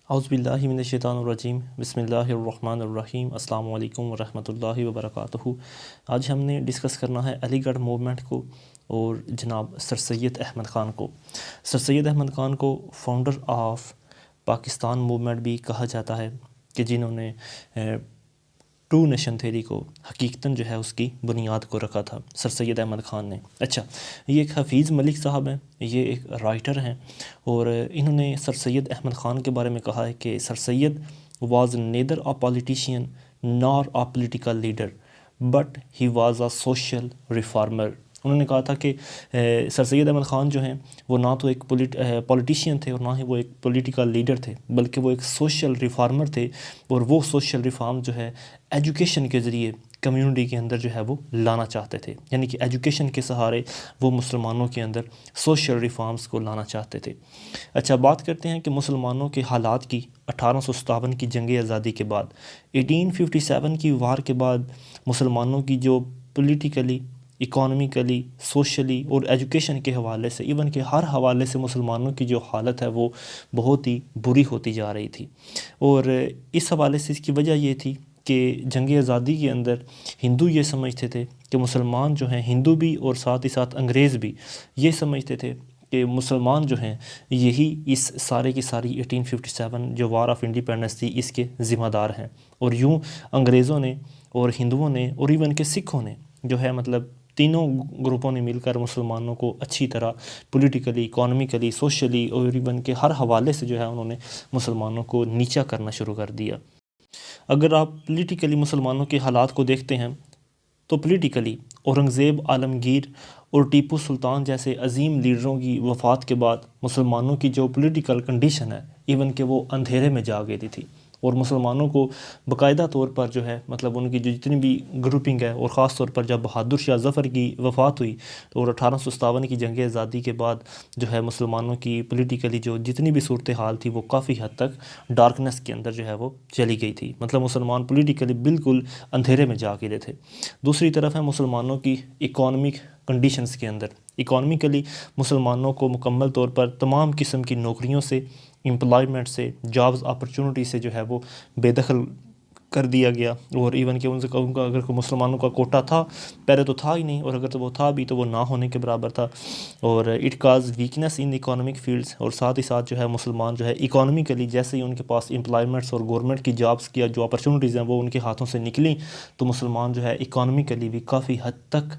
اعوذ باللہ من الشیطان الرجیم بسم اللہ الرحمن الرحیم السلام علیکم ورحمۃ اللہ وبرکاتہ۔ آج ہم نے ڈسکس کرنا ہے علی گڑھ موومنٹ کو اور جناب سر سید احمد خان کو۔ سر سید احمد خان کو فاؤنڈر آف پاکستان موومنٹ بھی کہا جاتا ہے کہ جنہوں نے ٹرو نیشن تھیری کو حقیقتاً جو ہے اس کی بنیاد کو رکھا تھا سر سید احمد خان نے۔ اچھا، یہ ایک حفیظ ملک صاحب ہیں، یہ ایک رائٹر ہیں، اور انہوں نے سر سید احمد خان کے بارے میں کہا ہے کہ sir Syed was neither a politician nor a political leader but he was a social reformer. انہوں نے کہا تھا کہ سر سید احمد خان جو ہیں وہ نہ تو ایک پولیٹیشین تھے اور نہ ہی وہ ایک پولیٹیکل لیڈر تھے، بلکہ وہ ایک سوشل ریفارمر تھے، اور وہ سوشل ریفارم جو ہے ایجوکیشن کے ذریعے کمیونٹی کے اندر جو ہے وہ لانا چاہتے تھے، یعنی کہ ایجوکیشن کے سہارے وہ مسلمانوں کے اندر سوشل ریفارمز کو لانا چاہتے تھے۔ اچھا، بات کرتے ہیں کہ مسلمانوں کے حالات کی 1857 کی جنگ آزادی کے بعد، 1857 کی وار کے بعد مسلمانوں کی جو پولیٹیکلی، اکانومیکلی، سوشلی اور ایجوکیشن کے حوالے سے، ایون کہ ہر حوالے سے مسلمانوں کی جو حالت ہے وہ بہت ہی بری ہوتی جا رہی تھی، اور اس حوالے سے اس کی وجہ یہ تھی کہ جنگ آزادی کے اندر ہندو یہ سمجھتے تھے کہ مسلمان جو ہیں، ہندو بھی اور ساتھ ہی ساتھ انگریز بھی یہ سمجھتے تھے کہ مسلمان جو ہیں یہی اس سارے کی ساری 1857 جو وار آف انڈیپینڈنس تھی اس کے ذمہ دار ہیں، اور یوں انگریزوں نے اور ہندوؤں نے اور ایون کہ سکھوں نے جو ہے مطلب تینوں گروپوں نے مل کر مسلمانوں کو اچھی طرح پولیٹیکلی، اکانومیکلی، سوشلی اور ایون کہ ہر حوالے سے جو ہے انہوں نے مسلمانوں کو نیچا کرنا شروع کر دیا۔ اگر آپ پولیٹیکلی مسلمانوں کے حالات کو دیکھتے ہیں تو پولیٹیکلی اورنگزیب، عالمگیر اور ٹیپو سلطان جیسے عظیم لیڈروں کی وفات کے بعد مسلمانوں کی جو پولیٹیکل کنڈیشن ہے ایون کہ وہ اندھیرے میں جا گئی تھی، اور مسلمانوں کو باقاعدہ طور پر جو ہے مطلب ان کی جو جتنی بھی گروپنگ ہے، اور خاص طور پر جب بہادر شاہ ظفر کی وفات ہوئی اور 1857 کی جنگ آزادی کے بعد جو ہے مسلمانوں کی پولیٹیکلی جو جتنی بھی صورتحال تھی وہ کافی حد تک ڈارکنیس کے اندر جو ہے وہ چلی گئی تھی، مطلب مسلمان پولیٹیکلی بالکل اندھیرے میں جا گئے تھے۔ دوسری طرف ہے مسلمانوں کی اکانومک کنڈیشنز کے اندر، اکانومیکلی مسلمانوں کو مکمل طور پر تمام قسم کی نوکریوں سے، امپلائمنٹ سے، جابز اپرچونٹی سے جو ہے وہ بے دخل کر دیا گیا، اور ایون کہ ان سے کہوں گا اگر کوئی مسلمانوں کا کوٹا تھا، پہلے تو تھا ہی نہیں، اور اگر تو وہ تھا بھی تو وہ نہ ہونے کے برابر تھا، اور it cause weakness in economic fields, اور ساتھ ہی ساتھ جو ہے مسلمان جو ہے اکانومیکلی جیسے ہی ان کے پاس امپلائمنٹس اور گورنمنٹ کی جابس کی جو اپرچونٹیز ہیں وہ ان کے ہاتھوں سے نکلیں تو مسلمان جو ہے اکانومیکلی بھی کافی حد تک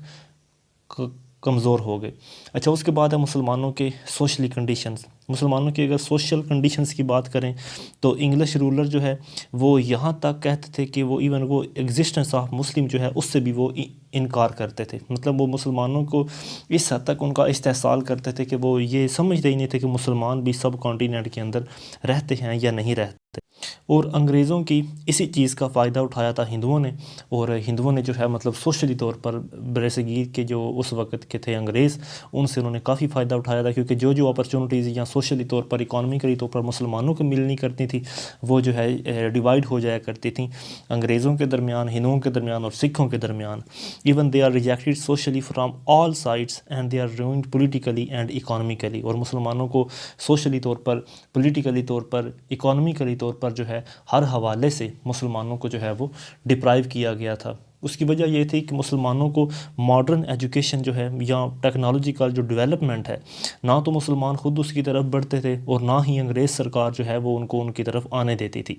کمزور ہو گئے۔ اچھا، اس کے بعد ہے مسلمانوں کے سوشلی کنڈیشنز۔ مسلمانوں کی اگر سوشل کنڈیشنز کی بات کریں تو انگلش رولر جو ہے وہ یہاں تک کہتے تھے کہ وہ ایون وہ ایگزسٹنس آف مسلم جو ہے اس سے بھی وہ انکار کرتے تھے، مطلب وہ مسلمانوں کو اس حد تک ان کا استحصال کرتے تھے کہ وہ یہ سمجھتے ہی نہیں تھے کہ مسلمان بھی سب کانٹیننٹ کے اندر رہتے ہیں یا نہیں رہتے، اور انگریزوں کی اسی چیز کا فائدہ اٹھایا تھا ہندوؤں نے، اور ہندوؤں نے جو ہے مطلب سوشلی طور پر برصغیر کے جو اس وقت کے تھے انگریز، ان سے انہوں نے کافی فائدہ اٹھایا تھا، کیونکہ جو اپرچونٹیز یا سوشلی طور پر، اکانومیکلی طور پر مسلمانوں کو ملنی کرتی تھی وہ جو ہے ڈیوائڈ ہو جایا کرتی تھیں انگریزوں کے درمیان، ہندوؤں کے درمیان اور سکھوں کے درمیان۔ Even they are rejected socially from all sides and they are ruined politically and economically, اور مسلمانوں کو سوشلی طور پر، پولیٹیکلی طور پر، اکانومیکلی طور پر جو ہے ہر حوالے سے مسلمانوں کو جو ہے وہ ڈپرائیو کیا گیا تھا۔ اس کی وجہ یہ تھی کہ مسلمانوں کو ماڈرن ایجوکیشن جو ہے یا ٹیکنالوجی کا جو ڈیولپمنٹ ہے، نہ تو مسلمان خود اس کی طرف بڑھتے تھے اور نہ ہی انگریز سرکار جو ہے وہ ان کو ان کی طرف آنے دیتی تھی۔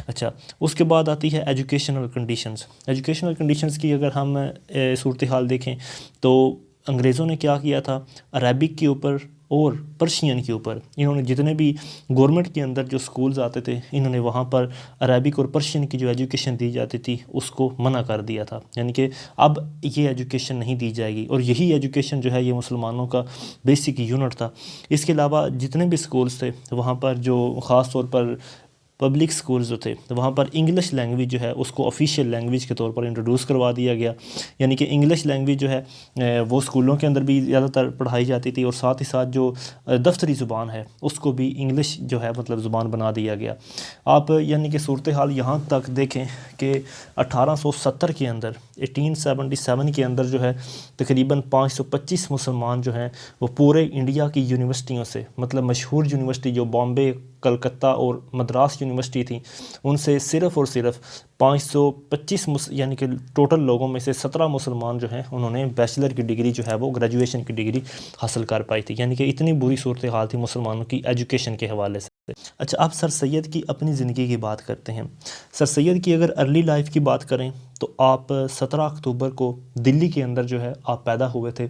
اچھا، اس کے بعد آتی ہے ایجوکیشنل کنڈیشنز۔ ایجوکیشنل کنڈیشنز کی اگر ہم صورتحال دیکھیں تو انگریزوں نے کیا کیا تھا، عربک کے اوپر اور پرشین کے اوپر انہوں نے جتنے بھی گورنمنٹ کے اندر جو سکولز آتے تھے انہوں نے وہاں پر عربک اور پرشین کی جو ایجوکیشن دی جاتی تھی اس کو منع کر دیا تھا، یعنی کہ اب یہ ایجوکیشن نہیں دی جائے گی، اور یہی ایجوکیشن جو ہے یہ مسلمانوں کا بیسک یونٹ تھا۔ اس کے علاوہ جتنے بھی سکولز تھے وہاں پر جو خاص طور پر پبلک سکولز جو تھے وہاں پر انگلش لینگویج جو ہے اس کو آفیشیل لینگویج کے طور پر انٹروڈیوس کروا دیا گیا، یعنی کہ انگلش لینگویج جو ہے وہ اسکولوں کے اندر بھی زیادہ تر پڑھائی جاتی تھی، اور ساتھ ہی ساتھ جو دفتری زبان ہے اس کو بھی انگلش جو ہے مطلب زبان بنا دیا گیا۔ آپ یعنی کہ صورتحال یہاں تک دیکھیں کہ 1870 کے اندر، 1877 کے اندر جو ہے تقریباً 525 مسلمان جو ہیں وہ پورے انڈیا کی یونیورسٹیوں سے، مطلب مشہور یونیورسٹی جو بامبے کلکتہ اور مدراس یونیورسٹی تھیں ان سے صرف اور صرف 525 یعنی کہ ٹوٹل لوگوں میں سے 17 مسلمان جو ہیں انہوں نے بیچلر کی ڈگری جو ہے وہ گریجویشن کی ڈگری حاصل کر پائی تھی، یعنی کہ اتنی بری صورتحال تھی مسلمانوں کی ایجوکیشن کے حوالے سے۔ اچھا، اب سر سید کی اپنی زندگی کی بات کرتے ہیں۔ سر سید کی اگر ارلی لائف کی بات کریں تو آپ 17 اکتوبر کو دلی کے اندر جو ہے آپ پیدا ہوئے تھے۔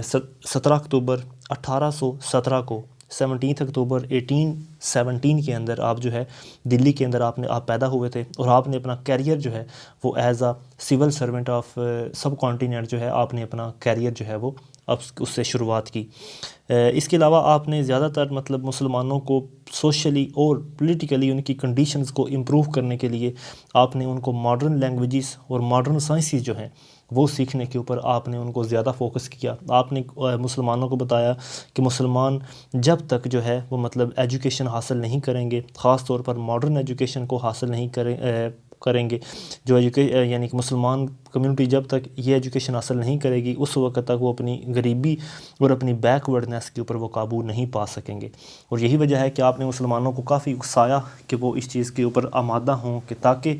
17 اکتوبر 1817 کو 17 اکتوبر 1817 کے اندر آپ جو ہے دلی کے اندر آپ پیدا ہوئے تھے، اور آپ نے اپنا کیریئر جو ہے وہ as a civil servant of sub continent جو ہے آپ نے اپنا کیریئر جو ہے وہ اب اس سے شروعات کی۔ اس کے علاوہ آپ نے زیادہ تر مطلب مسلمانوں کو سوشلی اور پولیٹیکلی ان کی کنڈیشنز کو امپروو کرنے کے لیے آپ نے ان کو ماڈرن لینگویجز اور ماڈرن سائنسز جو ہیں وہ سیکھنے کے اوپر آپ نے ان کو زیادہ فوکس کیا۔ آپ نے مسلمانوں کو بتایا کہ مسلمان جب تک جو ہے وہ مطلب ایجوکیشن حاصل نہیں کریں گے، خاص طور پر ماڈرن ایجوکیشن کو حاصل نہیں کریں گے، جو یعنی کہ مسلمان کمیونٹی جب تک یہ ایجوکیشن حاصل نہیں کرے گی اس وقت تک وہ اپنی غریبی اور اپنی بیک ورڈنیس کے اوپر وہ قابو نہیں پا سکیں گے۔ اور یہی وجہ ہے کہ آپ نے مسلمانوں کو کافی اکسایا کہ وہ اس چیز کے اوپر آمادہ ہوں کہ تاکہ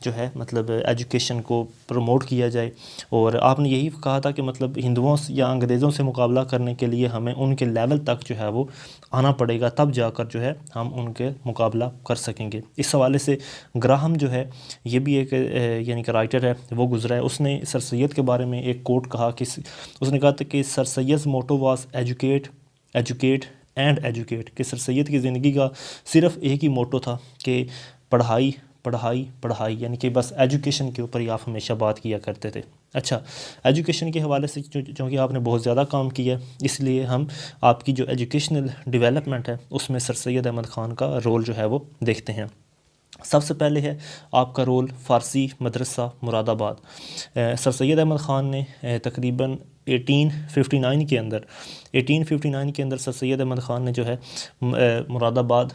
جو ہے مطلب ایجوکیشن کو پروموٹ کیا جائے، اور آپ نے یہی کہا تھا کہ مطلب ہندوؤں یا انگریزوں سے مقابلہ کرنے کے لیے ہمیں ان کے لیول تک جو ہے وہ آنا پڑے گا، تب جا کر جو ہے ہم ان کے مقابلہ کر سکیں گے۔ اس حوالے سے گراہم جو ہے یہ بھی ایک یعنی کہ رائٹر ہے، وہ گزرا ہے، اس نے سر سید کے بارے میں ایک کوٹ کہا کہ اس نے کہا تھا کہ sir Syed's motto was educate and educate, کہ سر سید کی زندگی کا صرف ایک ہی موٹو تھا کہ پڑھائی پڑھائی پڑھائی، یعنی کہ بس ایجوکیشن کے اوپر ہی آپ ہمیشہ بات کیا کرتے تھے۔ اچھا، ایجوکیشن کے حوالے سے چونکہ آپ نے بہت زیادہ کام کیا اس لیے ہم آپ کی جو ایجوکیشنل ڈیولپمنٹ ہے اس میں سر سید احمد خان کا رول جو ہے وہ دیکھتے ہیں۔ سب سے پہلے ہے آپ کا رول فارسی مدرسہ مراد آباد۔ سر سید احمد خان نے تقریباً 1859 کے اندر سر سید احمد خان نے جو ہے مراد آباد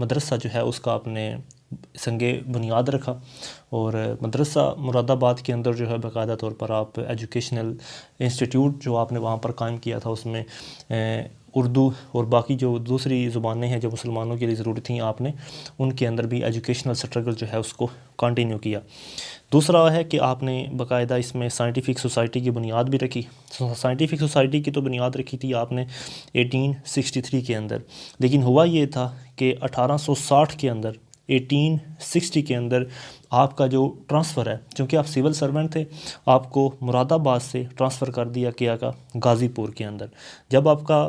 مدرسہ جو ہے اس کا اپنے سنگ بنیاد رکھا، اور مدرسہ مراد آباد کے اندر جو ہے باقاعدہ طور پر آپ ایجوکیشنل انسٹیٹیوٹ جو آپ نے وہاں پر قائم کیا تھا، اس میں اردو اور باقی جو دوسری زبانیں ہیں جو مسلمانوں کے لیے ضروری تھیں آپ نے ان کے اندر بھی ایجوکیشنل سٹرگل جو ہے اس کو کنٹینیو کیا۔ دوسرا ہے کہ آپ نے باقاعدہ اس میں سائنٹیفک سوسائٹی کی بنیاد بھی رکھی۔ سائنٹیفک سوسائٹی کی تو بنیاد رکھی تھی آپ نے 1863 کے اندر، لیکن ہوا یہ تھا کہ 1860 کے اندر 1860 کے اندر آپ کا جو ٹرانسفر ہے، چونکہ آپ سول سرونٹ تھے، آپ کو مراد آباد سے ٹرانسفر کر دیا گیا غازی پور کے اندر۔ جب آپ کا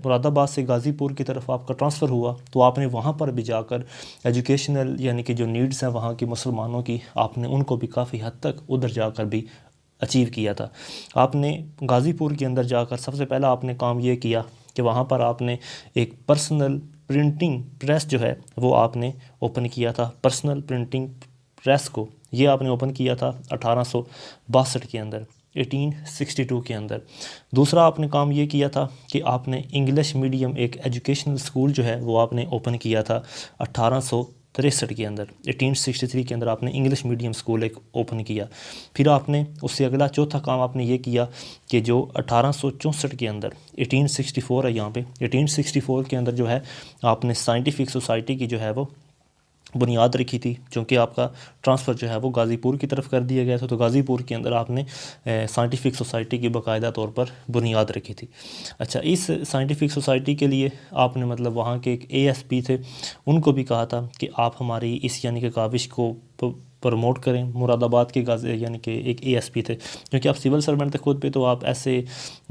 مراد آباد سے غازی پور کی طرف آپ کا ٹرانسفر ہوا تو آپ نے وہاں پر بھی جا کر ایجوکیشنل یعنی کہ جو نیڈز ہیں وہاں کی مسلمانوں کی، آپ نے ان کو بھی کافی حد تک ادھر جا کر بھی اچیو کیا تھا۔ آپ نے غازی پور کے اندر جا کر سب سے پہلا آپ نے کام یہ کیا کہ وہاں پر آپ نے ایک پرسنل پرنٹنگ پریس جو ہے وہ آپ نے اوپن کیا تھا۔ پرسنل پرنٹنگ پریس کو یہ آپ نے اوپن کیا تھا 1862 کے اندر، 1862 کے اندر۔ دوسرا آپ نے کام یہ کیا تھا کہ آپ نے انگلش میڈیم ایک ایجوکیشنل اسکول جو ہے وہ آپ نے اوپن کیا تھا 1863 کے اندر، 1863 کے اندر آپ نے انگلش میڈیم اسکول ایک اوپن کیا۔ پھر آپ نے اس سے اگلا چوتھا کام آپ نے یہ کیا کہ جو 1864 کے اندر، 1864 ہے یہاں پہ، 1864 کے اندر جو ہے آپ نے سائنٹیفک سوسائٹی کی جو ہے وہ بنیاد رکھی تھی، چونکہ آپ کا ٹرانسفر جو ہے وہ غازی پور کی طرف کر دیا گیا تھا، تو غازی پور کے اندر آپ نے سائنٹیفک سوسائٹی کی باقاعدہ طور پر بنیاد رکھی تھی۔ اچھا، اس سائنٹیفک سوسائٹی کے لیے آپ نے مطلب وہاں کے ایک ASP تھے، ان کو بھی کہا تھا کہ آپ ہماری اس یعنی کہ کاوش کو پروموٹ کریں۔ مراد آباد کے یعنی کہ ایک ASP تھے، کیونکہ آپ سول سرونٹ تھے خود پہ، تو آپ ایسے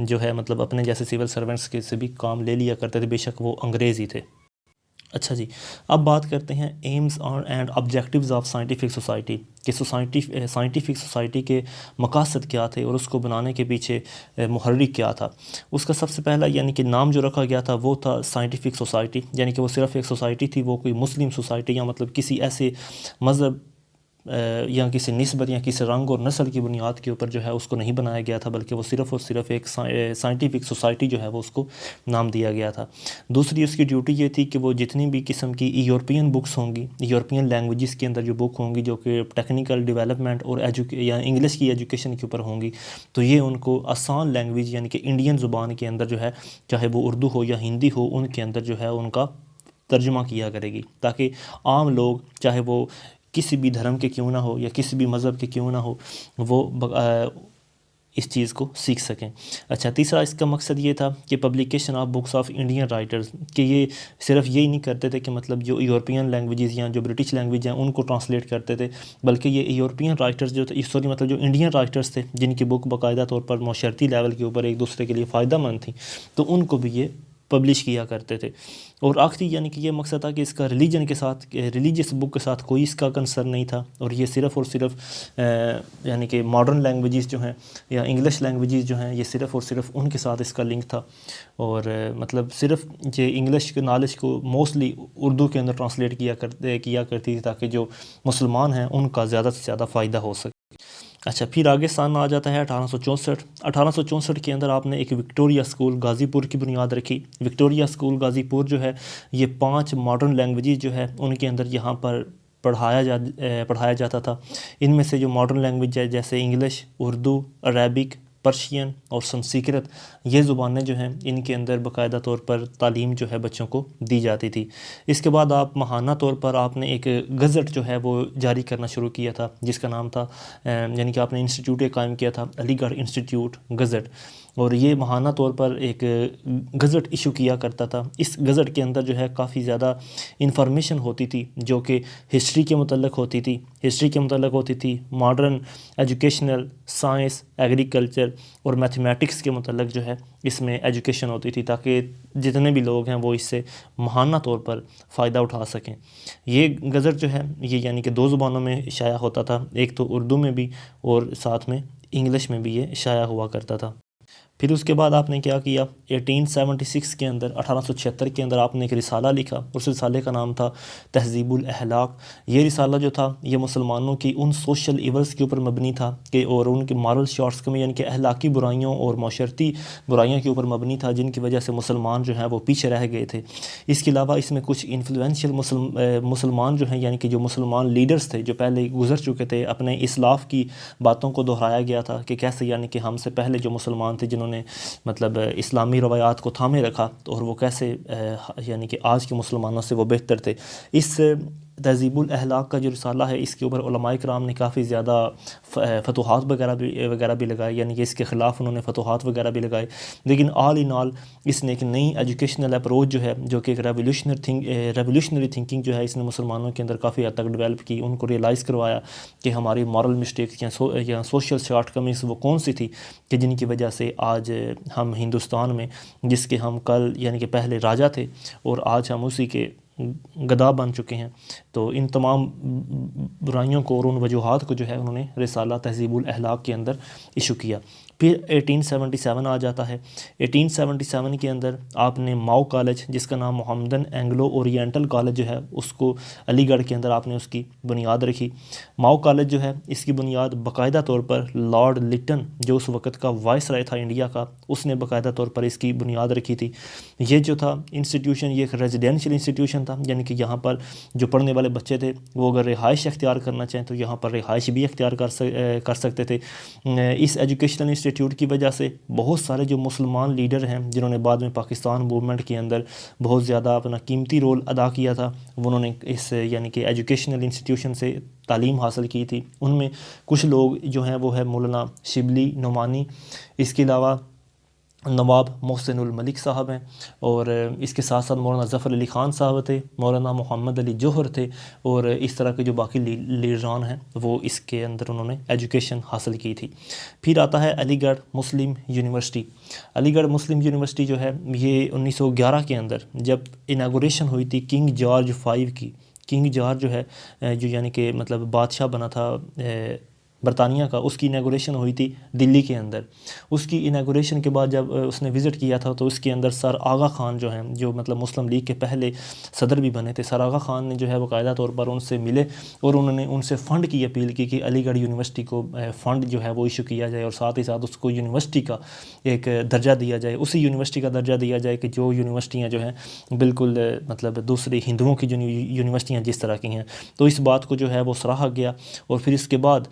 جو ہے مطلب اپنے جیسے سول سرونٹس کے سے بھی کام لے لیا کرتے تھے، بے شک وہ انگریز ہی تھے۔ اچھا جی، اب بات کرتے ہیں aims and objectives of scientific society, کہ سائنٹیفک سوسائٹی کے مقاصد کیا تھے اور اس کو بنانے کے پیچھے محرک کیا تھا۔ اس کا سب سے پہلا یعنی کہ نام جو رکھا گیا تھا وہ تھا سائنٹیفک سوسائٹی، یعنی کہ وہ صرف ایک سوسائٹی تھی، وہ کوئی مسلم سوسائٹی یا مطلب کسی ایسے مذہب یا کسی نسبت یا کسی رنگ اور نسل کی بنیاد کے اوپر جو ہے اس کو نہیں بنایا گیا تھا، بلکہ وہ صرف اور صرف ایک سائنٹیفک سوسائٹی جو ہے وہ اس کو نام دیا گیا تھا۔ دوسری اس کی ڈیوٹی یہ تھی کہ وہ جتنی بھی قسم کی یورپین بکس ہوں گی، یورپین لینگویجز کے اندر جو بک ہوں گی جو کہ ٹیکنیکل ڈیولپمنٹ اور یا انگلش کی ایجوکیشن کے اوپر ہوں گی، تو یہ ان کو آسان لینگویج یعنی کہ انڈین زبان کے اندر جو ہے، چاہے وہ اردو ہو یا ہندی ہو، ان کے اندر جو ہے ان کا ترجمہ کیا کرے گی، تاکہ عام لوگ چاہے وہ کسی بھی دھرم کے کیوں نہ ہو یا کسی بھی مذہب کے کیوں نہ ہو وہ اس چیز کو سیکھ سکیں۔ اچھا، تیسرا اس کا مقصد یہ تھا کہ publication of books of Indian writers, کہ یہ صرف یہی نہیں کرتے تھے کہ مطلب جو یورپین لینگویجز یا جو برٹش لینگویج ہیں ان کو ٹرانسلیٹ کرتے تھے، بلکہ یہ یورپین رائٹرز جو تھے، سوری مطلب جو انڈین رائٹرز تھے جن کی بک باقاعدہ طور پر معاشرتی لیول کے اوپر ایک دوسرے کے لیے فائدہ مند تھیں، تو ان کو بھی یہ پبلش کیا کرتے تھے۔ اور آخری یعنی کہ یہ مقصد تھا کہ اس کا ریلیجن کے ساتھ، ریلیجیس بک کے ساتھ کوئی اس کا کنسرن نہیں تھا، اور یہ صرف اور صرف یعنی کہ ماڈرن لینگویجز جو ہیں یا انگلش لینگویجز جو ہیں، یہ صرف اور صرف ان کے ساتھ اس کا لنک تھا، اور مطلب صرف یہ انگلش کے نالج کو موسٹلی اردو کے اندر ٹرانسلیٹ کیا کرتی تھی تاکہ جو مسلمان ہیں ان کا زیادہ سے زیادہ فائدہ ہو سکے۔ اچھا، پھر آگے سن آ جاتا ہے 1864 کے اندر آپ نے ایک وکٹوریہ اسکول غازی پور کی بنیاد رکھی۔ وکٹوریہ اسکول غازی پور جو ہے یہ 5 ماڈرن لینگویجز جو ہے ان کے اندر یہاں پر پڑھایا جاتا تھا۔ ان میں سے جو ماڈرن لینگویج ہے جیسے انگلش، اردو، عربک، پرشین اور سنسکرت، یہ زبانیں جو ہیں ان کے اندر باقاعدہ طور پر تعلیم جو ہے بچوں کو دی جاتی تھی۔ اس کے بعد آپ ماہانہ طور پر آپ نے ایک گزٹ جو ہے وہ جاری کرنا شروع کیا تھا، جس کا نام تھا یعنی کہ آپ نے انسٹیٹیوٹ قائم کیا تھا، علی گڑھ انسٹیٹیوٹ گزٹ، اور یہ ماہانہ طور پر ایک گزٹ ایشو کیا کرتا تھا۔ اس گزٹ کے اندر جو ہے کافی زیادہ انفارمیشن ہوتی تھی جو کہ ہسٹری کے متعلق ہوتی تھی، ماڈرن ایجوکیشنل، سائنس، ایگریکلچر اور میتھمیٹکس کے متعلق جو ہے اس میں ایجوکیشن ہوتی تھی، تاکہ جتنے بھی لوگ ہیں وہ اس سے ماہانہ طور پر فائدہ اٹھا سکیں۔ یہ گزٹ جو ہے یہ یعنی کہ 2 زبانوں میں شائع ہوتا تھا، ایک تو اردو میں بھی اور ساتھ میں انگلش میں بھی یہ شائع ہوا کرتا تھا۔ پھر اس کے بعد آپ نے کیا کیا، 1876 کے اندر 1876 کے اندر آپ نے ایک رسالہ لکھا، اس رسالے کا نام تھا تہذیب الاخلاق۔ یہ رسالہ جو تھا یہ مسلمانوں کی ان سوشل ایولز کے اوپر مبنی تھا کہ اور ان کے مارل شارٹس کمی یعنی کہ اخلاقی برائیوں اور معاشرتی برائیوں کے اوپر مبنی تھا، جن کی وجہ سے مسلمان جو ہیں وہ پیچھے رہ گئے تھے۔ اس کے علاوہ اس میں کچھ انفلوئنشل مسلمان جو ہیں یعنی کہ جو مسلمان لیڈرز تھے جو پہلے گزر چکے تھے، اپنے اسلاف کی باتوں کو دہرایا گیا تھا کہ کیسے یعنی کہ ہم سے پہلے جو مسلمان تھے جنہوں نے مطلب اسلامی روایات کو تھامے رکھا، اور وہ کیسے یعنی کہ آج کے مسلمانوں سے وہ بہتر تھے۔ اس تہذیب الاخلاق کا جو رسالہ ہے اس کے اوپر علماء کرام نے کافی زیادہ فتوحات وغیرہ بھی لگائے، یعنی کہ اس کے خلاف انہوں نے فتوحات وغیرہ بھی لگائے، لیکن آل ان آل اس نے ایک نئی ایجوکیشنل اپروچ جو ہے جو کہ ایک ریولیوشنری تھنکنگ جو ہے اس نے مسلمانوں کے اندر کافی حد تک ڈیولپ کی، ان کو ریئلائز کروایا کہ ہماری مورل مسٹیکس یا سوشل شارٹ کمنگس وہ کون سی تھی کہ جن کی وجہ سے آج ہم ہندوستان میں جس کے ہم کل یعنی کہ پہلے راجا تھے اور آج ہم اسی کے گدا بن چکے ہیں۔ تو ان تمام برائیوں کو اور ان وجوہات کو جو ہے انہوں نے رسالہ تہذیب الاخلاق کے اندر ایشو کیا۔ پھر 1877 آ جاتا ہے۔ 1877 کے اندر آپ نے ماؤ کالج، جس کا نام محمدن اینگلو اورینٹل کالج جو ہے، اس کو علی گڑھ کے اندر آپ نے اس کی بنیاد رکھی۔ ماؤ کالج جو ہے اس کی بنیاد باقاعدہ طور پر لارڈ لٹن جو اس وقت کا وائس رائے تھا انڈیا کا، اس نے باقاعدہ طور پر اس کی بنیاد رکھی تھی۔ یہ جو تھا انسٹیٹیوشن یہ ایک ریزیڈینشیل انسٹیٹیوشن تھا، یعنی کہ یہاں پر جو پڑھنے والے بچے تھے وہ اگر رہائش اختیار کرنا چاہیں تو یہاں پر رہائش بھی اختیار کر سکتے تھے۔ اس ایجوکیشنل انسٹیٹیوٹ کی وجہ سے بہت سارے جو مسلمان لیڈر ہیں جنہوں نے بعد میں پاکستان موومنٹ کے اندر بہت زیادہ اپنا قیمتی رول ادا کیا تھا، انہوں نے اس یعنی کہ ایجوکیشنل انسٹیٹیوشن سے تعلیم حاصل کی تھی۔ ان میں کچھ لوگ جو ہیں وہ ہے مولانا شبلی نعمانی، اس کے علاوہ نواب محسن الملک صاحب ہیں، اور اس کے ساتھ ساتھ مولانا ظفر علی خان صاحب تھے، مولانا محمد علی جوہر تھے، اور اس طرح کے جو باقی لیڈران ہیں وہ اس کے اندر انہوں نے ایجوکیشن حاصل کی تھی۔ پھر آتا ہے علی گڑھ مسلم یونیورسٹی۔ علی گڑھ مسلم یونیورسٹی جو ہے یہ 1911 کے اندر جب اناگوریشن ہوئی تھی کنگ جارج 5 کی، کنگ جارج جو ہے جو یعنی کہ مطلب بادشاہ بنا تھا برطانیہ کا، اس کی اناگوریشن ہوئی تھی دلی کے اندر۔ اس کی اناگوریشن کے بعد جب اس نے وزٹ کیا تھا تو اس کے اندر سر آغا خان جو ہیں جو مطلب مسلم لیگ کے پہلے صدر بھی بنے تھے، سر آغا خان نے جو ہے باقاعدہ طور پر ان سے ملے اور انہوں نے ان سے فنڈ کی اپیل کی کہ علی گڑھ یونیورسٹی کو فنڈ جو ہے وہ ایشو کیا جائے، اور ساتھ ہی ساتھ اس کو یونیورسٹی کا ایک درجہ دیا جائے، اسی یونیورسٹی کا درجہ دیا جائے کہ جو یونیورسٹیاں جو ہیں بالکل مطلب دوسری ہندوؤں کی جو یونیورسٹیاں جس طرح کی ہیں۔ تو اس بات کو جو ہے وہ سراہا گیا، اور پھر اس کے بعد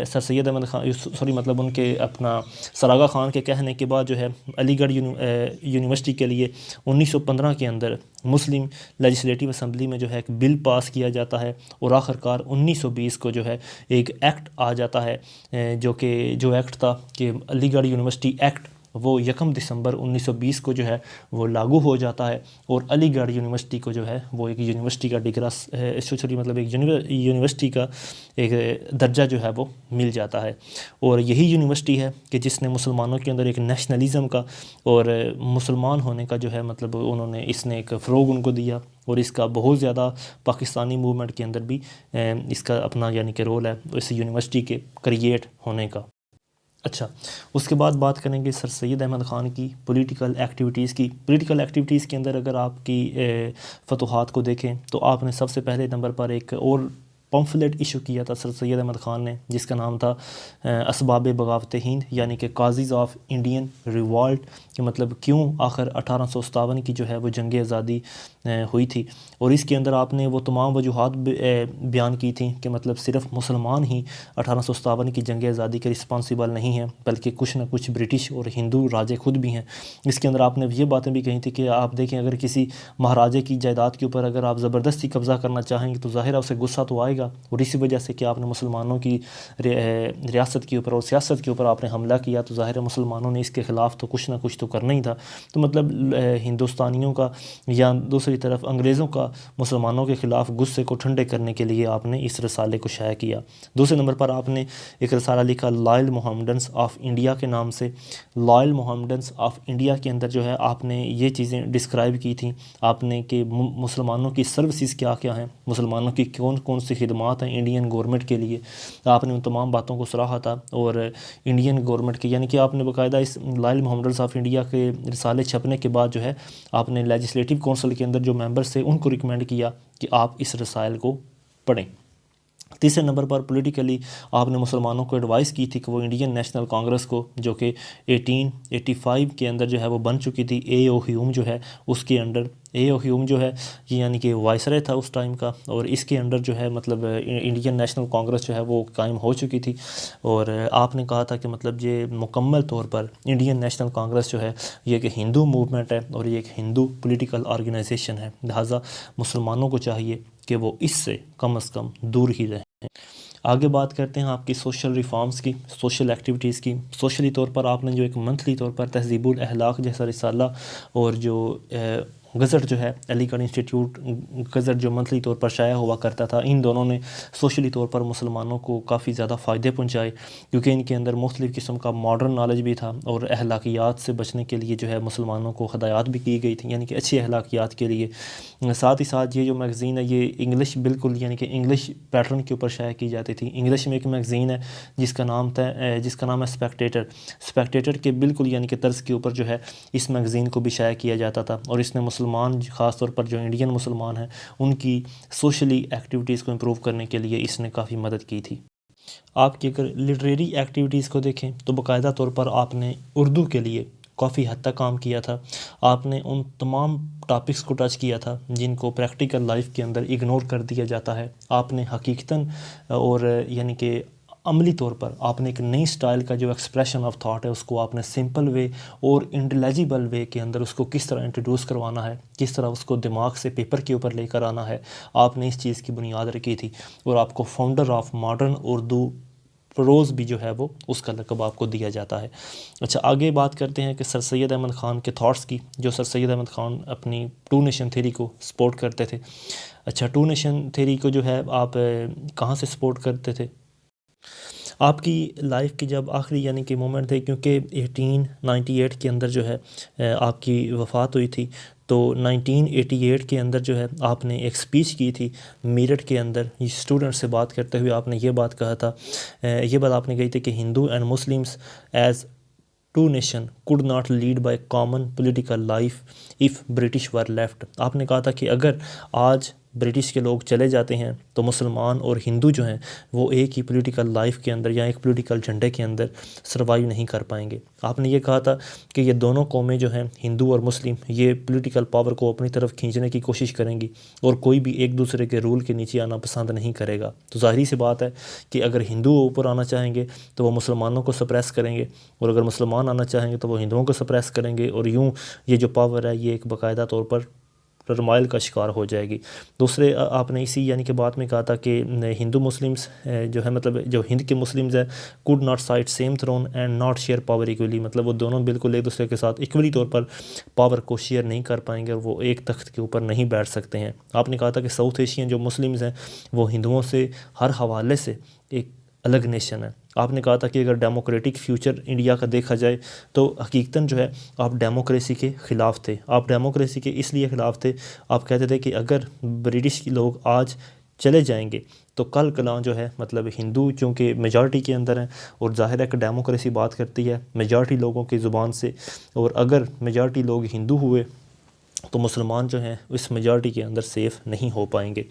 سر سید احمد خان مطلب ان کے اپنا سر آغا خان کے کہنے کے بعد جو ہے علی گڑھ یونیورسٹی کے لیے 1915 کے اندر مسلم لیجسلیٹو اسمبلی میں جو ہے ایک بل پاس کیا جاتا ہے، اور آخر کار 1920 کو جو ہے ایک ایکٹ آ جاتا ہے، جو ایکٹ تھا کہ علی گڑھ یونیورسٹی ایکٹ، وہ 1 دسمبر 1920 کو جو ہے وہ لاگو ہو جاتا ہے، اور علی گڑھ یونیورسٹی کو جو ہے وہ ایک یونیورسٹی کا ڈگرا مطلب ایک یونیورسٹی کا ایک درجہ جو ہے وہ مل جاتا ہے۔ اور یہی یونیورسٹی ہے کہ جس نے مسلمانوں کے اندر ایک نیشنلزم کا اور مسلمان ہونے کا جو ہے مطلب اس نے ایک فروغ ان کو دیا، اور اس کا بہت زیادہ پاکستانی موومنٹ کے اندر بھی اس کا اپنا یعنی کہ رول ہے اس یونیورسٹی کے کریٹ ہونے کا۔ اچھا، اس کے بعد بات کریں گے سر سید احمد خان کی پولیٹیکل ایکٹیویٹیز کی۔ پولیٹیکل ایکٹیویٹیز کے اندر اگر آپ کی فتوحات کو دیکھیں تو آپ نے سب سے پہلے نمبر پر ایک اور پمفلیٹ ایشو کیا تھا سر سید احمد خان نے، جس کا نام تھا اسباب بغاوت ہند، یعنی کہ کازز آف انڈین ریوالٹ، کہ مطلب کیوں آخر 1857 کی جو ہے وہ جنگ آزادی ہوئی تھی، اور اس کے اندر آپ نے وہ تمام وجوہات بیان کی تھیں کہ مطلب صرف مسلمان ہی 1857 کی جنگ آزادی کے رسپانسیبل نہیں ہیں، بلکہ کچھ نہ کچھ برٹش اور ہندو راجے خود بھی ہیں۔ اس کے اندر آپ نے یہ باتیں بھی کہی تھی کہ آپ دیکھیں اگر کسی مہاراجے کی جائیداد کے اوپر اگر آپ زبردستی قبضہ کرنا چاہیں گے تو ظاہر ہے اسے غصہ تو آئے گا، اور اسی وجہ سے کہ آپ نے مسلمانوں کی ریاست کے اوپر اور سیاست کے اوپر آپ نے حملہ کیا، تو ظاہر ہے مسلمانوں نے اس کے خلاف تو کچھ نہ کچھ تو کرنا ہی تھا۔ تو مطلب ہندوستانیوں کا یا دوسری طرف انگریزوں کا مسلمانوں کے خلاف غصے کو ٹھنڈے کرنے کے لیے آپ نے اس رسالے کو شائع کیا۔ دوسرے نمبر پر آپ نے ایک رسالہ لکھا لائل محمڈنس آف انڈیا کے نام سے۔ لائل محمڈنس آف انڈیا کے اندر جو ہے آپ نے یہ چیزیں ڈسکرائب کی تھیں آپ نے کہ مسلمانوں کی سروسز کیا کیا ہیں، مسلمانوں کی کون کون سی خدمات ہیں انڈین گورنمنٹ کے لیے، آپ نے ان تمام باتوں کو سراہا تھا۔ اور انڈین گورنمنٹ کی یعنی کہ آپ نے باقاعدہ اس لائل محمڈنس آف انڈیا کے رسالے چھپنے کے بعد جو ہے آپ نے لیجسلیٹو کونسل کے اندر جو ممبرس تھے ان کو ریکمینڈ کیا کہ آپ اس رسائل کو پڑھیں۔ تیسرے نمبر پر پولیٹیکلی آپ نے مسلمانوں کو ایڈوائز کی تھی کہ وہ انڈین نیشنل کانگریس کو، جو کہ 1885 کے اندر جو ہے وہ بن چکی تھی، اے او ہیوم جو ہے اس کے انڈر، اے او ہیوم جو ہے یعنی کہ وائسرے تھا اس ٹائم کا، اور اس کے انڈر جو ہے مطلب انڈین نیشنل کانگریس جو ہے وہ قائم ہو چکی تھی، اور آپ نے کہا تھا کہ مطلب یہ مکمل طور پر انڈین نیشنل کانگریس جو ہے یہ ایک ہندو موومنٹ ہے اور یہ ایک ہندو پولیٹیکل آرگنائزیشن ہے، لہٰذا مسلمانوں کو چاہیے کہ وہ اس سے کم از کم دور ہی رہیں۔ آگے بات کرتے ہیں آپ کی سوشل ریفارمز کی، سوشل ایکٹیویٹیز کی۔ سوشلی طور پر آپ نے جو ایک منتھلی طور پر تہذیب الاخلاق جیسا رسالہ اور جو گزٹ جو ہے علی گڑھ انسٹیٹیوٹ گزٹ جو منتھلی طور پر شائع ہوا کرتا تھا، ان دونوں نے سوشلی طور پر مسلمانوں کو کافی زیادہ فائدے پہنچائے، کیونکہ ان کے اندر مختلف قسم کا ماڈرن نالج بھی تھا، اور اخلاقیات سے بچنے کے لیے جو ہے مسلمانوں کو ہدایات بھی کی گئی تھیں، یعنی کہ اچھی اخلاقیات کے لیے۔ ساتھ ہی ساتھ یہ جو میگزین ہے یہ انگلش بالکل یعنی کہ انگلش پیٹرن کے اوپر شائع کی جاتی تھی۔ انگلش میں ایک میگزین ہے جس کا نام ہے اسپیکٹیٹر کے بالکل یعنی کہ طرز کے اوپر جو ہے اس میگزین کو بھی شائع کیا جاتا تھا، اور اس نے مسلمان خاص طور پر جو انڈین مسلمان ہیں ان کی سوشلی ایکٹیویٹیز کو امپروو کرنے کے لیے اس نے کافی مدد کی تھی۔ آپ کی اگر لٹریری ایکٹیویٹیز کو دیکھیں تو باقاعدہ طور پر آپ نے اردو کے لیے کافی حد تک کام کیا تھا، آپ نے ان تمام ٹاپکس کو ٹچ کیا تھا جن کو پریکٹیکل لائف کے اندر اگنور کر دیا جاتا ہے۔ آپ نے حقیقتاً اور یعنی کہ عملی طور پر آپ نے ایک نئی سٹائل کا جو ایکسپریشن آف تھاٹ ہے اس کو آپ نے سمپل وے اور انٹیلیجیبل وے کے اندر اس کو کس طرح انٹروڈیوس کروانا ہے، کس طرح اس کو دماغ سے پیپر کے اوپر لے کر آنا ہے، آپ نے اس چیز کی بنیاد رکھی تھی، اور آپ کو founder of modern Urdu prose بھی جو ہے وہ اس کا لقب آپ کو دیا جاتا ہے۔ اچھا، آگے بات کرتے ہیں کہ سر سید احمد خان کے تھاٹس کی، جو سر سید احمد خان اپنی ٹو نیشن تھیوری کو سپورٹ کرتے تھے۔ اچھا، ٹو نیشن تھیوری کو جو ہے آپ کہاں سے سپورٹ کرتے تھے؟ آپ کی لائف کی جب آخری یعنی کہ مومنٹ تھے، کیونکہ 1898 کے اندر جو ہے آپ کی وفات ہوئی تھی، تو 1988 کے اندر جو ہے آپ نے ایک سپیچ کی تھی میرٹھ کے اندر، اسٹوڈنٹ سے بات کرتے ہوئے آپ نے یہ بات کہا تھا، یہ بات آپ نے کہی تھی کہ Hindu and Muslims is two nation could not lead by common political life if British were left۔ آپ نے کہا تھا کہ اگر آج برٹش کے لوگ چلے جاتے ہیں تو مسلمان اور ہندو جو ہیں وہ ایک ہی پولیٹیکل لائف کے اندر یا ایک پولیٹیکل جھنڈے کے اندر سروائیو نہیں کر پائیں گے۔ آپ نے یہ کہا تھا کہ یہ دونوں قومیں جو ہیں ہندو اور مسلم یہ پولیٹیکل پاور کو اپنی طرف کھینچنے کی کوشش کریں گی اور کوئی بھی ایک دوسرے کے رول کے نیچے آنا پسند نہیں کرے گا۔ تو ظاہری سی بات ہے کہ اگر ہندو اوپر آنا چاہیں گے تو وہ مسلمانوں کو سپریس کریں گے، اور اگر مسلمان آنا چاہیں گے تو وہ ہندوؤں کو سپریس کریں گے، اور یوں یہ جو پاور ہے یہ ایک باقاعدہ طور پر رمائل کا شکار ہو جائے گی۔ دوسرے آپ نے اسی یعنی کہ بات میں کہا تھا کہ ہندو مسلمز جو ہے مطلب جو ہند کے مسلمز ہیں could not side same throne and not share power equally، مطلب وہ دونوں بالکل ایک دوسرے کے ساتھ ایکولی طور پر پاور کو شیئر نہیں کر پائیں گے اور وہ ایک تخت کے اوپر نہیں بیٹھ سکتے ہیں۔ آپ نے کہا تھا کہ ساؤتھ ایشین جو مسلمز ہیں وہ ہندوؤں سے ہر حوالے سے ایک الگ نیشن ہے۔ آپ نے کہا تھا کہ اگر ڈیموکریٹک فیوچر انڈیا کا دیکھا جائے تو حقیقتاً جو ہے آپ ڈیموکریسی کے خلاف تھے۔ آپ ڈیموکریسی کے اس لیے خلاف تھے، آپ کہتے تھے کہ اگر برٹش لوگ آج چلے جائیں گے تو کل کلاں جو ہے مطلب ہندو چونکہ میجارٹی کے اندر ہیں، اور ظاہر ہے کہ ڈیموکریسی بات کرتی ہے میجارٹی لوگوں کی زبان سے، اور اگر میجارٹی لوگ ہندو ہوئے تو مسلمان جو ہیں اس میجارٹی کے اندر سیف نہیں ہو پائیں گے۔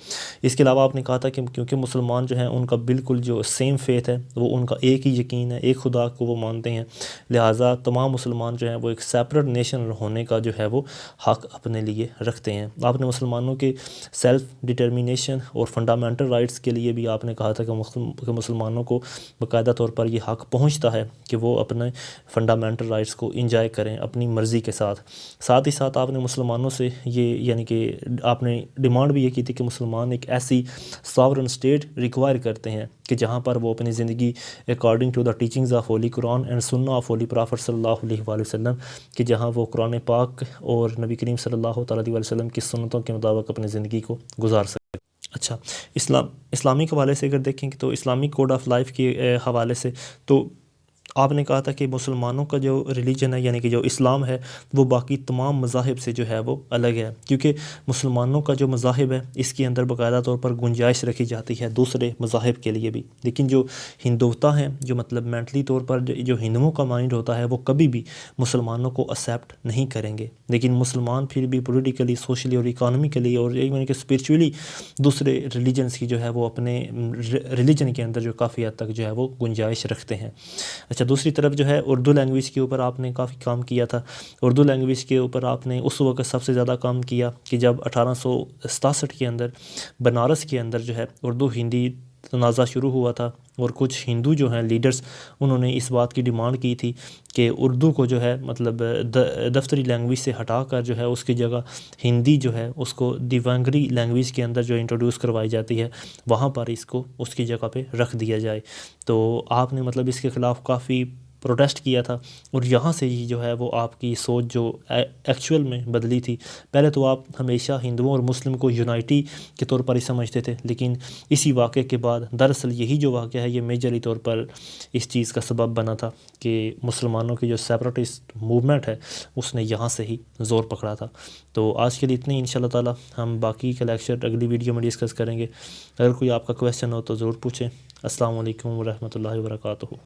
اس کے علاوہ آپ نے کہا تھا کہ کیونکہ مسلمان جو ہیں ان کا بالکل جو سیم فیتھ ہے وہ ان کا ایک ہی یقین ہے، ایک خدا کو وہ مانتے ہیں، لہٰذا تمام مسلمان جو ہیں وہ ایک سیپریٹ نیشن ہونے کا جو ہے وہ حق اپنے لیے رکھتے ہیں۔ آپ نے مسلمانوں کے سیلف ڈٹرمینیشن اور فنڈامنٹل رائٹس کے لیے بھی آپ نے کہا تھا کہ مسلمانوں کو باقاعدہ طور پر یہ حق پہنچتا ہے کہ وہ اپنے فنڈامنٹل رائٹس کو انجوائے کریں اپنی مرضی کے ساتھ۔ ساتھ ہی ساتھ آپ نے مسلمانوں سے یہ یعنی کہ آپ نے ڈیمانڈ بھی یہ کی تھی کہ مسلمان ایک ایسی ساورن اسٹیٹ ریکوائر کرتے ہیں کہ جہاں پر وہ اپنی زندگی according to the teachings of holy Quran and Sunnah of holy prophet صلی اللہ علیہ وآلہ وسلم، کہ جہاں وہ قرآن پاک اور نبی کریم صلی اللہ تعالیٰ علیہ وسلم کی سنتوں کے مطابق اپنی زندگی کو گزار سکتے۔ اچھا، اسلامی حوالے سے اگر دیکھیں تو اسلامک کوڈ آف لائف کے حوالے سے تو آپ نے کہا تھا کہ مسلمانوں کا جو ریلیجن ہے یعنی کہ جو اسلام ہے وہ باقی تمام مذاہب سے جو ہے وہ الگ ہے، کیونکہ مسلمانوں کا جو مذاہب ہے اس کے اندر باقاعدہ طور پر گنجائش رکھی جاتی ہے دوسرے مذاہب کے لیے بھی، لیکن جو ہندوتا ہیں جو مطلب مینٹلی طور پر جو ہندوؤں کا مائنڈ ہوتا ہے وہ کبھی بھی مسلمانوں کو ایکسیپٹ نہیں کریں گے، لیکن مسلمان پھر بھی پولیٹیکلی، سوشلی اور اکانومیکلی اور یعنی کہ اسپریچولی دوسرے ریلیجنس کی جو ہے وہ اپنے ریلیجن کے اندر جو کافی حد تک جو ہے وہ گنجائش رکھتے ہیں۔ اچھا، دوسری طرف جو ہے اردو لینگویج کے اوپر آپ نے کافی کام کیا تھا۔ اردو لینگویج کے اوپر آپ نے اس وقت سب سے زیادہ کام کیا کہ جب 1867 کے اندر بنارس کے اندر جو ہے اردو ہندی تنازع شروع ہوا تھا، اور کچھ ہندو جو ہیں لیڈرز انہوں نے اس بات کی ڈیمانڈ کی تھی کہ اردو کو جو ہے مطلب دفتری لینگویج سے ہٹا کر جو ہے اس کی جگہ ہندی جو ہے اس کو دیونگری لینگویج کے اندر جو انٹروڈیوس کروائی جاتی ہے وہاں پر اس کو اس کی جگہ پہ رکھ دیا جائے۔ تو آپ نے مطلب اس کے خلاف کافی پروٹیسٹ کیا تھا، اور یہاں سے ہی جو ہے وہ آپ کی سوچ جو ایکچول میں بدلی تھی۔ پہلے تو آپ ہمیشہ ہندوؤں اور مسلم کو یونائٹی کے طور پر ہی سمجھتے تھے، لیکن اسی واقعے کے بعد دراصل یہی جو واقعہ ہے یہ میجرلی طور پر اس چیز کا سبب بنا تھا کہ مسلمانوں کی جو سیپریٹسٹ موومنٹ ہے اس نے یہاں سے ہی زور پکڑا تھا۔ تو آج کے لیے اتنے ہی، انشاءاللہ تعالی ہم باقی کا لیکچر اگلی ویڈیو میں ڈسکس کریں گے۔ اگر کوئی آپ کا کویسچن ہو تو ضرور پوچھیں۔ السلام علیکم ورحمۃ اللہ وبرکاتہ۔